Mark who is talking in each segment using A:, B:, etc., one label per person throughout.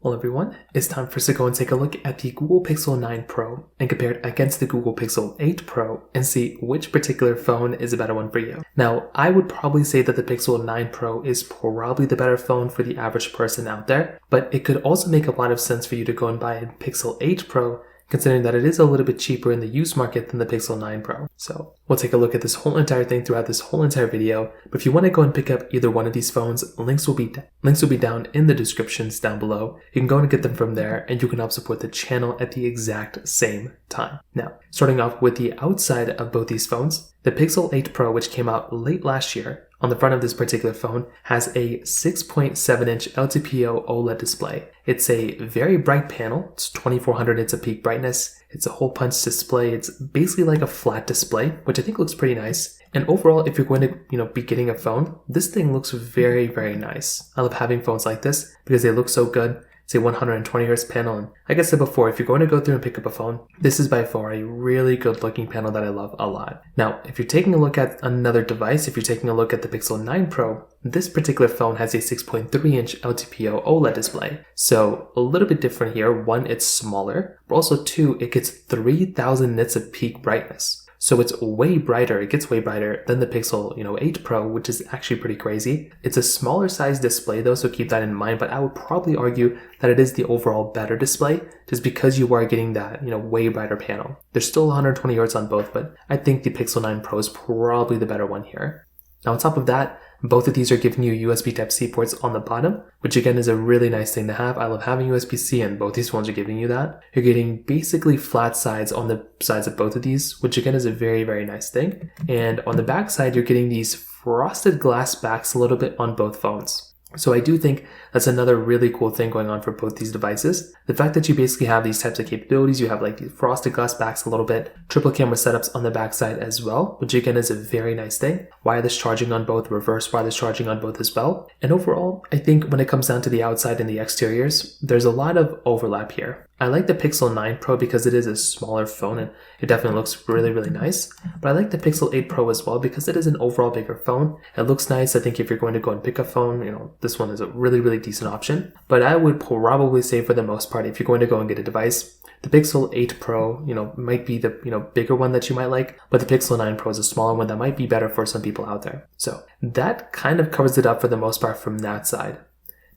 A: Well everyone, it's time for us to go and take a look at the Google Pixel 9 Pro and compare it against the Google Pixel 8 Pro and see which particular phone is a better one for you. Now, I would probably say that the Pixel 9 Pro is probably the better phone for the average person out there, but it could also make a lot of sense for you to go and buy a Pixel 8 Pro considering that it is a little bit cheaper in the used market than the Pixel 9 Pro. So we'll take a look at this whole entire thing throughout this whole entire video. But if you want to go and pick up either one of these phones, links will be down in the descriptions down below. You can go and get them from there, and you can help support the channel at the exact same time. Now, starting off with the outside of both these phones, the Pixel 8 Pro, which came out late last year, on the front of this particular phone has a 6.7-inch LTPO OLED display. It's a very bright panel. It's 2400 nits of peak brightness. It's a hole punch display. It's basically like a flat display, which I think looks pretty nice. And overall, if you're going to, be getting a phone, this thing looks very, very nice. I love having phones like this because they look so good. It's a 120 Hz panel, and like I said before, if you're going to go through and pick up a phone, this is by far a really good looking panel that I love a lot. Now, if you're taking a look at another device, if you're taking a look at the Pixel 9 Pro, this particular phone has a 6.3-inch LTPO OLED display. So a little bit different here. One, it's smaller, but also two, it gets 3000 nits of peak brightness. So it's way brighter, it gets way brighter than the Pixel 8 Pro, which is actually pretty crazy. It's a smaller size display though, so keep that in mind, but I would probably argue that it is the overall better display, just because you are getting that, way brighter panel. There's still 120 Hz on both, but I think the Pixel 9 Pro is probably the better one here. Now on top of that, both of these are giving you USB Type-C ports on the bottom, which again is a really nice thing to have. I love having USB-C, and both these phones are giving you that. You're getting basically flat sides on the sides of both of these, which again is a very, very nice thing. And on the back side, you're getting these frosted glass backs a little bit on both phones. So I do think that's another really cool thing going on for both these devices. The fact that you basically have these types of capabilities, you have like the frosted glass backs a little bit, triple camera setups on the backside as well, which again is a very nice thing. Wireless charging on both, reverse wireless charging on both as well. And overall, I think when it comes down to the outside and the exteriors, there's a lot of overlap here. I like the Pixel 9 Pro because it is a smaller phone and it definitely looks really, really nice. But I like the Pixel 8 Pro as well because it is an overall bigger phone. It looks nice. I think if you're going to go and pick a phone, this one is a really, really decent option. But I would probably say for the most part, if you're going to go and get a device, the Pixel 8 Pro, might be the, bigger one that you might like, but the Pixel 9 Pro is a smaller one that might be better for some people out there. So that kind of covers it up for the most part from that side.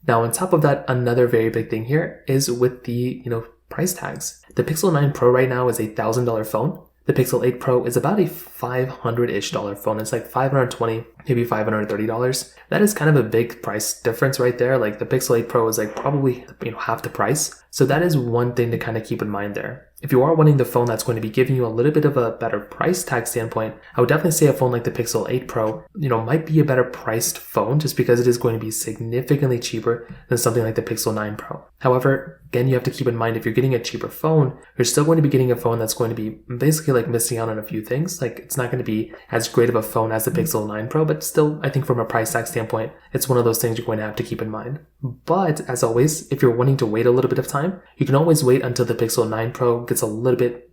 A: Now, on top of that, another very big thing here is with the, price tags. The Pixel 9 Pro right now is a $1,000 phone. The Pixel 8 Pro is about a $500-ish phone. It's like $520, maybe $530. That is kind of a big price difference right there. Like the Pixel 8 Pro is like probably, half the price. So that is one thing to kind of keep in mind there. If you are wanting the phone that's going to be giving you a little bit of a better price tag standpoint, I would definitely say a phone like the Pixel 8 Pro, might be a better priced phone just because it is going to be significantly cheaper than something like the Pixel 9 Pro. However, again, you have to keep in mind if you're getting a cheaper phone, you're still going to be getting a phone that's going to be basically like missing out on a few things. Like it's not going to be as great of a phone as the Pixel 9 Pro, but still, I think from a price tag standpoint, it's one of those things you're going to have to keep in mind. But as always, if you're wanting to wait a little bit of time, you can always wait until the Pixel 9 Pro gets a little bit,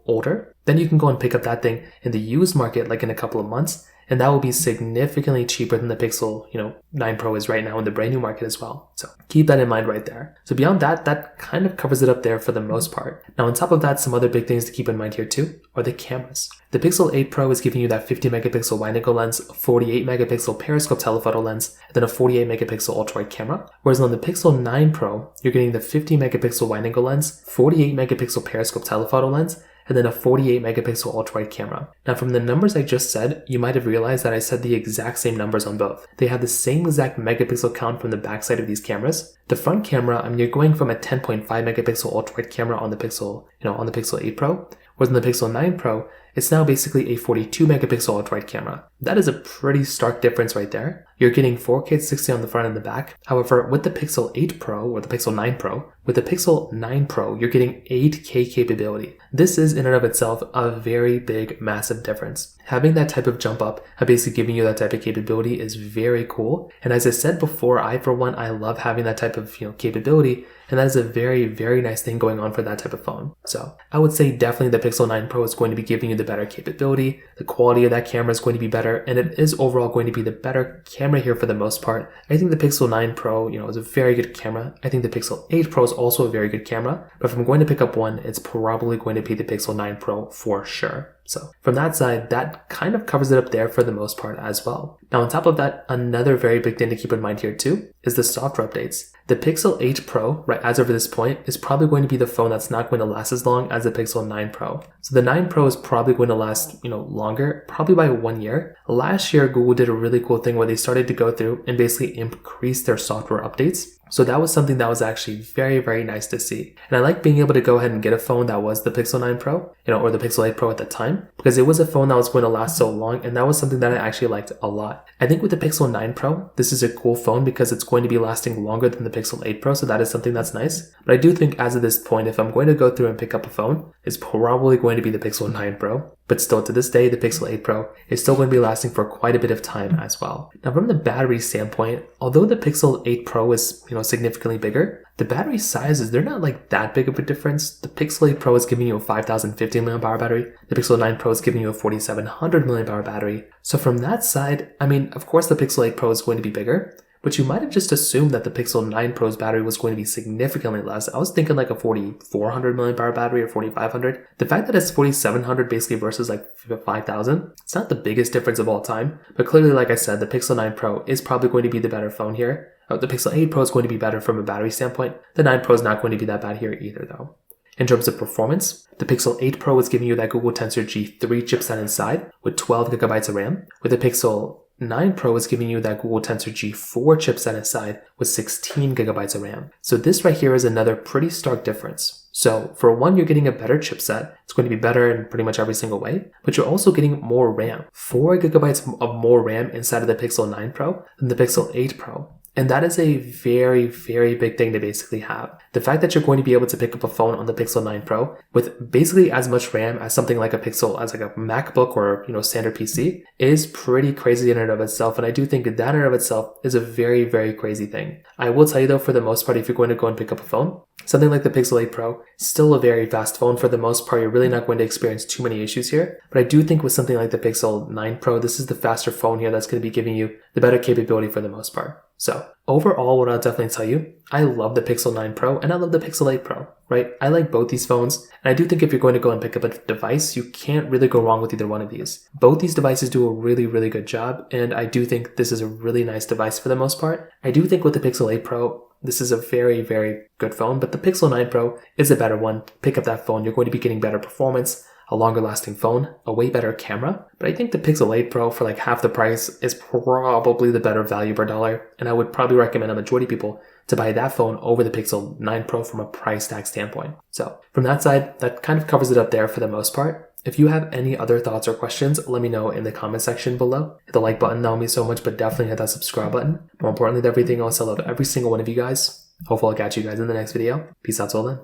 A: older. Then you can go and pick up that thing in the used market like in a couple of months, and that will be significantly cheaper than the Pixel, 9 Pro is right now in the brand new market as well. So keep that in mind right there. So beyond that, that kind of covers it up there for the most part. Now on top of that, some other big things to keep in mind here too are the cameras. The Pixel 8 Pro is giving you that 50 megapixel wide-angle lens, 48 megapixel periscope telephoto lens, and then a 48 megapixel ultra-wide camera. Whereas on the Pixel 9 Pro, you're getting the 50 megapixel wide-angle lens, 48 megapixel periscope telephoto lens, and then a 48 megapixel ultra-wide camera. Now from the numbers I just said, you might have realized that I said the exact same numbers on both. They have the same exact megapixel count from the backside of these cameras. The front camera, you're going from a 10.5 megapixel ultra-wide camera on the Pixel, on the Pixel 8 Pro, whereas on the Pixel 9 Pro, it's now basically a 42 megapixel ultra-wide camera. That is a pretty stark difference right there. You're getting 4K 60 on the front and the back. However, with the Pixel 8 Pro or the Pixel 9 Pro, with the Pixel 9 Pro, you're getting 8K capability. This is in and of itself a very big, massive difference. Having that type of jump up, basically giving you that type of capability is very cool. And as I said before, for one, I love having that type of capability, and that is a very, very nice thing going on for that type of phone. So I would say definitely the Pixel 9 Pro is going to be giving you the better capability. The quality of that camera is going to be better. better, and it is overall going to be the better camera here for the most part. I think the Pixel 9 Pro, is a very good camera. I think the Pixel 8 Pro is also a very good camera, but if I'm going to pick up one, it's probably going to be the Pixel 9 Pro for sure. So from that side, that kind of covers it up there for the most part as well. Now on top of that, another very big thing to keep in mind here too is the software updates. The Pixel 8 Pro, right, as of this point, is probably going to be the phone that's not going to last as long as the Pixel 9 Pro. So the 9 Pro is probably going to last, longer, probably by 1 year. Last year, Google did a really cool thing where they started to go through and basically increase their software updates. So that was something that was actually very, very nice to see. And I like being able to go ahead and get a phone that was the Pixel 9 Pro, or the Pixel 8 Pro at the time, because it was a phone that was going to last so long, and that was something that I actually liked a lot. I think with the Pixel 9 Pro, this is a cool phone because it's going to be lasting longer than the Pixel 8 Pro, so that is something that's nice. But I do think as of this point, if I'm going to go through and pick up a phone, it's probably going to be the Pixel 9 Pro. But still, to this day, the Pixel 8 Pro is still going to be lasting for quite a bit of time as well. Now, from the battery standpoint, although the Pixel 8 Pro is, significantly bigger, the battery sizes, they're not like that big of a difference. The Pixel 8 Pro is giving you a 5050 mAh battery. The Pixel 9 Pro is giving you a 4700 mAh battery. So from that side, of course the Pixel 8 Pro is going to be bigger, but you might have just assumed that the Pixel 9 Pro's battery was going to be significantly less. I was thinking like a 4400 mAh battery or 4500. The fact that it's 4700 basically versus like 5000, it's not the biggest difference of all time, but clearly, like I said, the Pixel 9 Pro is probably going to be the better phone here. The Pixel 8 Pro is going to be better from a battery standpoint. The 9 Pro is not going to be that bad here either though. In terms of performance, the Pixel 8 Pro is giving you that Google Tensor G3 chipset inside with 12 gigabytes of RAM, with the Pixel 9 Pro is giving you that Google Tensor G4 chipset inside with 16 gigabytes of RAM. So this right here is another pretty stark difference. So for one, you're getting a better chipset. It's going to be better in pretty much every single way, but you're also getting more RAM. 4 gigabytes of more RAM inside of the Pixel 9 Pro than the Pixel 8 Pro. And that is a very, very big thing to basically have. The fact that you're going to be able to pick up a phone on the Pixel 9 Pro with basically as much RAM as something like a MacBook or, standard PC is pretty crazy in and of itself. And I do think that in and of itself is a very, very crazy thing. I will tell you though, for the most part, if you're going to go and pick up a phone, something like the Pixel 8 Pro is still a very fast phone for the most part. You're really not going to experience too many issues here. But I do think with something like the Pixel 9 Pro, this is the faster phone here that's going to be giving you the better capability for the most part. So overall, what I'll definitely tell you, I love the Pixel 9 Pro and I love the Pixel 8 Pro, right? I like both these phones. And I do think if you're going to go and pick up a device, you can't really go wrong with either one of these. Both these devices do a really, really good job. And I do think this is a really nice device for the most part. I do think with the Pixel 8 Pro, this is a very, very good phone, but the Pixel 9 Pro is a better one. Pick up that phone. You're going to be getting better performance, a longer lasting phone, a way better camera. But I think the Pixel 8 Pro for like half the price is probably the better value per dollar. And I would probably recommend a majority of people to buy that phone over the Pixel 9 Pro from a price tag standpoint. So from that side, that kind of covers it up there for the most part. If you have any other thoughts or questions, let me know in the comment section below. Hit the like button, that would mean so much, but definitely hit that subscribe button. More importantly than everything else, I love every single one of you guys. Hopefully I'll catch you guys in the next video. Peace out till then.